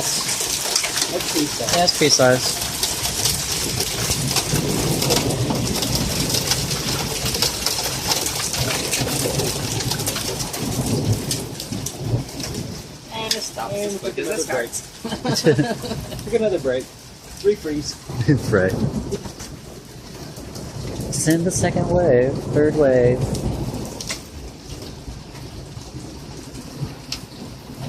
That's pea size. Yeah, it's pea size. And it stops as quick as it break. starts. Take another break. Refreeze. Right. Send the second wave, third wave.